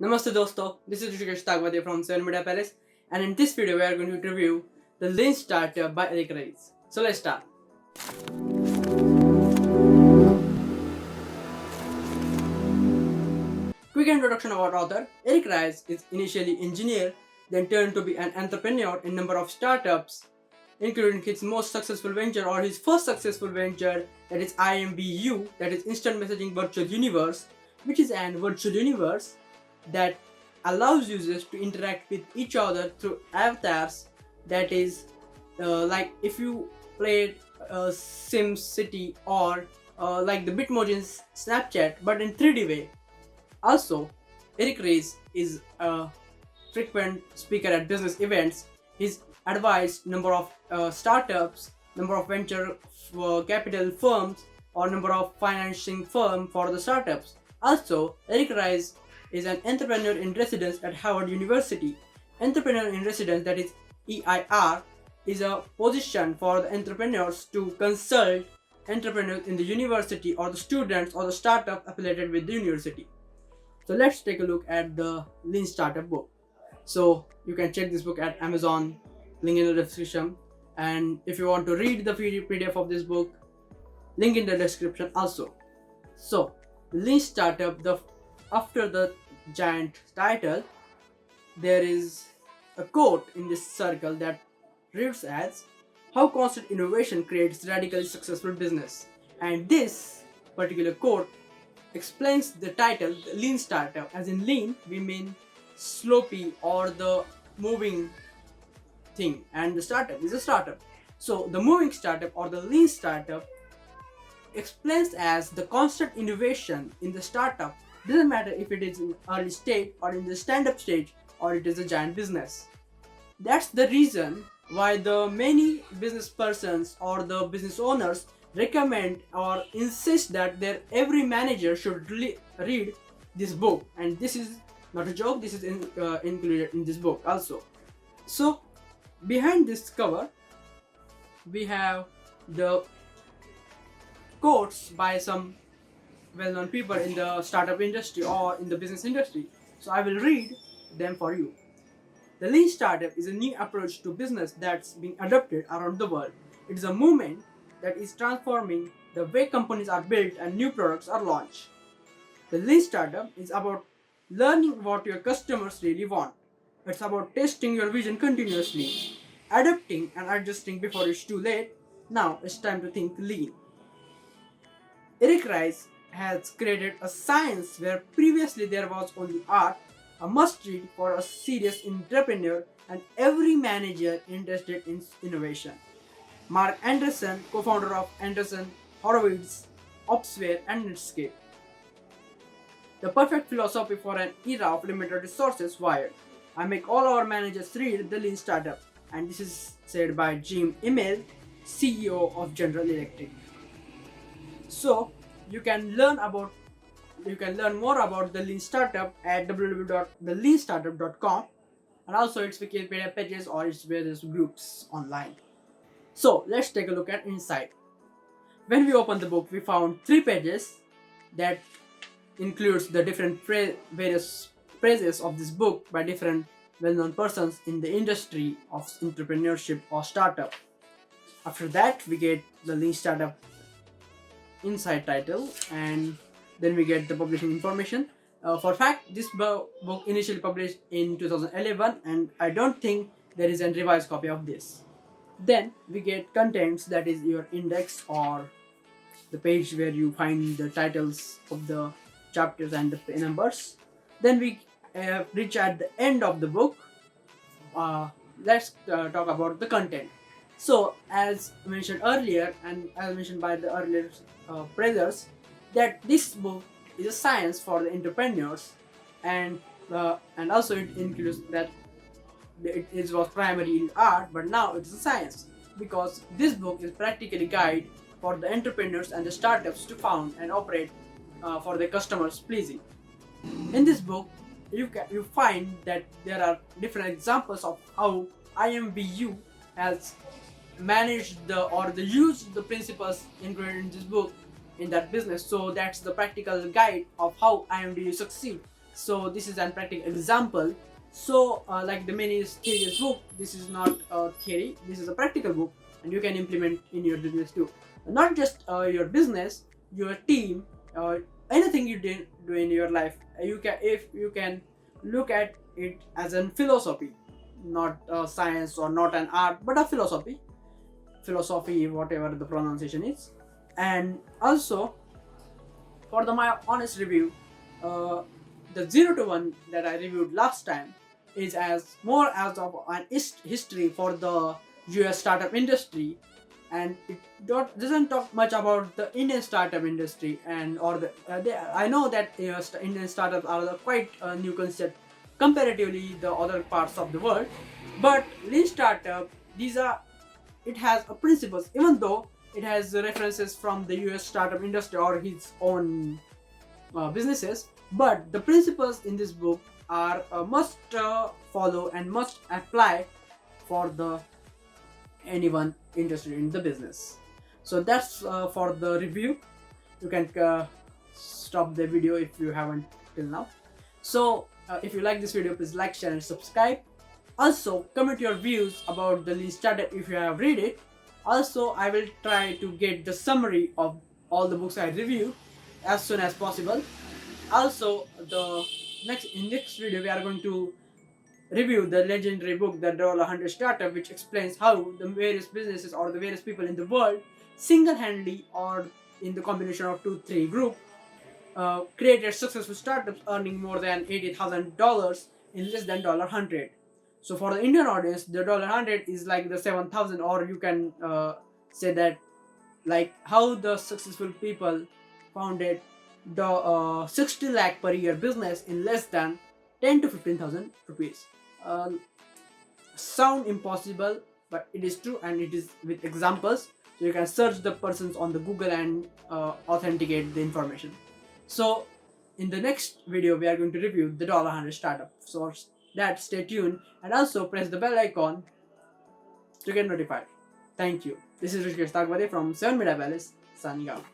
Namaste dosto, this is Hrushikesh Takbhate from 7 Media Palace, and in this video we are going to review The Lean Startup by Eric Ries. So let's start. Quick introduction about author. Eric Ries is initially engineer, then turned to be an entrepreneur in number of startups, including his most successful venture or his first successful venture, that is IMVU, that is Instant Messaging Virtual Universe, which is an virtual universe that allows users to interact with each other through avatars. That is like if you played Sim City or like the Bitmoji's Snapchat, but in 3D way. Also, Eric Ries is a frequent speaker at business events. He's advised number of startups, number of venture capital firms, or number of financing firm for the startups. Also, Eric Ries is an entrepreneur in residence at Harvard University. Entrepreneur in residence, that is EIR, is a position for the entrepreneurs to consult entrepreneurs in the university or the students or the startup affiliated with the university. So let's take a look at the Lean Startup book. So you can check this book at Amazon, link in the description. And if you want to read the PDF of this book, link in the description also. So Lean Startup, after the giant title, there is a quote in this circle that reads as, "How constant innovation creates radically successful business." And this particular quote explains the title, the Lean Startup. As in lean, we mean sloppy or the moving thing, and the startup is a startup. So the moving startup or the lean startup explains as the constant innovation in the startup. Doesn't matter if it is in early stage or in the stand-up stage or it is a giant business. That's the reason why the many business persons or the business owners recommend or insist that their every manager should read this book. And this is not a joke, this is included in this book also. So behind this cover we have the quotes by some well-known people in the startup industry or in the business industry. So I will read them for you. The Lean Startup is a new approach to business that's being adopted around the world. It is a movement that is transforming the way companies are built and new products are launched. The Lean Startup is about learning what your customers really want. It's about testing your vision continuously, adapting and adjusting before it's too late. Now it's time to think lean. Eric Ries has created a science where previously there was only art, a must-read for a serious entrepreneur and every manager interested in innovation. Mark Anderson, co-founder of Anderson, Horowitz, Opsware and Netscape. The perfect philosophy for an era of limited resources. Wired. I make all our managers read The Lean Startup, and this is said by Jim Immel, CEO of General Electric. So you can learn more about the Lean Startup at www.theleanstartup.com, and also its Wikipedia pages or its various groups online. So let's take a look at inside. When we opened the book, we found 3 pages that includes the different various phrases of this book by different well-known persons in the industry of entrepreneurship or startup. After that, we get the Lean Startup inside title, and then we get the publishing information. For fact, this book initially published in 2011, and I don't think there is a revised copy of this. Then we get contents, that is your index or the page where you find the titles of the chapters and the numbers. Then we reach at the end of the book. Let's talk about the content. So as mentioned earlier, and as mentioned by the earlier brothers, that this book is a science for the entrepreneurs, and also it includes that it was primarily in art, but now it's a science, because this book is practically guide for the entrepreneurs and the startups to found and operate for their customers pleasing. In this book, you find that there are different examples of how IMVU has managed used the principles included in this book in that business. So that's the practical guide of how IMVU succeed So this is an practical example. So like the many stages book, this is not a theory, this is a practical book, and you can implement in your business too. Not just your business, your team, anything you do in your life. You can, if you can look at it as a philosophy, not science or not an art, but a philosophy, whatever the pronunciation is. And also, for my honest review, uh, the 0 to 1 that I reviewed last time is as more as of an history for the US startup industry, and it doesn't talk much about the Indian startup industry, and or I know that Indian startups are the quite a new concept comparatively the other parts of the world, but lean startup, these are, it has a principles, even though it has references from the US startup industry or his own businesses, but the principles in this book are must follow and must apply for the anyone interested in the business. So that's for the review. You can stop the video if you haven't till now. So if you like this video, please like, share and subscribe. Also comment your views about the lean startup if you have read it. Also I will try to get the summary of all the books I review as soon as possible. Also the next video we are going to review the legendary book The $100 Startup, which explains how the various businesses or the various people in the world single-handedly or in the combination of 2-3 group created successful startups earning more than $80,000 in less than $100. So for the Indian audience, the $100 is like the 7,000, or you can say that like how the successful people founded the 60 lakh per year business in less than 10 to 15,000 rupees. Sound impossible, but it is true, and it is with examples. So you can search the persons on the Google and authenticate the information. So in the next video we are going to review the $100 Startup. So that, stay tuned and also press the bell icon to get notified. Thank you. This is Hrushikesh Takbhate from 7 Media Palace, signing out.